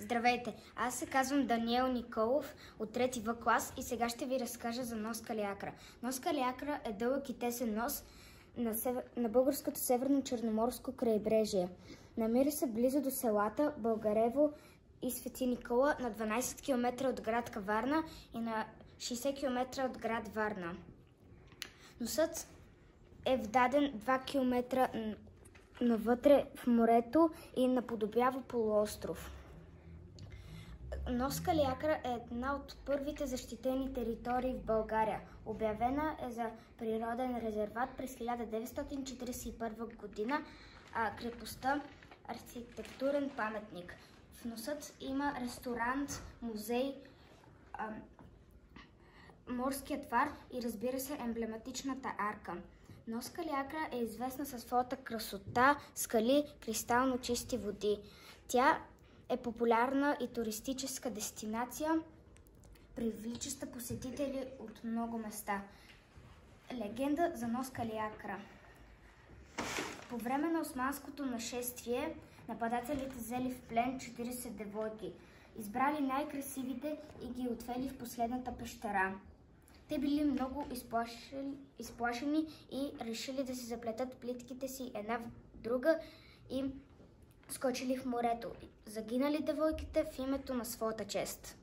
Здравейте, аз се казвам Даниел Николов от 3 В клас и сега ще ви разкажа за нос Калиакра. Нос Калиакра е дълъг и тесен нос на българското северно-черноморско крайбрежие. Намира се близо до селата Българево и Свети Никола, на 12 км от град Каварна и на 60 км от град Варна. Носът е вдаден 2 км навътре в морето и наподобява полуостров. Нос Калиакра е една от първите защитени територии в България. Обявена е за природен резерват през 1941 година, а крепостта – архитектурен паметник. В носът има ресторант, музей, морският фар и, разбира се, емблематичната арка. Нос Калиакра е известна със своята красота, скали, кристално чисти води. Тя е популярна и туристическа дестинация, привличаща посетители от много места. Легенда за Нос Калиакра. По време на османското нашествие нападателите взели в плен 40 девойки, избрали най-красивите и ги отвели в последната пещера. Те били много изплашени и решили да си заплетат плитките си една в друга и скочили в морето. Загинали девойките в името на своята чест.